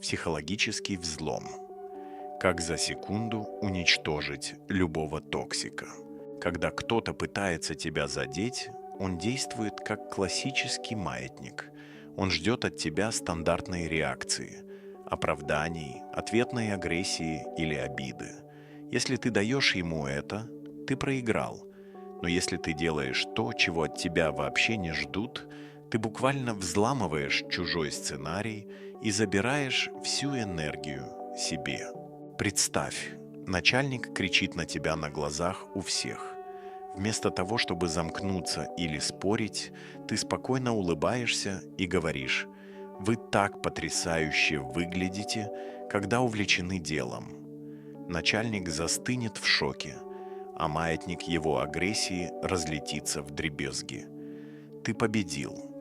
Психологический взлом. Как за секунду уничтожить любого токсика. Когда кто-то пытается тебя задеть, он действует как классический маятник. Он ждет от тебя стандартной реакции, оправданий, ответной агрессии или обиды. Если ты даешь ему это, ты проиграл. Но если ты делаешь то, чего от тебя вообще не ждут, ты буквально взламываешь чужой сценарий и забираешь всю энергию себе. Представь, начальник кричит на тебя на глазах у всех. Вместо того, чтобы замкнуться или спорить, ты спокойно улыбаешься и говоришь: «Вы так потрясающе выглядите, когда увлечены делом». Начальник застынет в шоке, а маятник его агрессии разлетится вдребезги. Ты победил.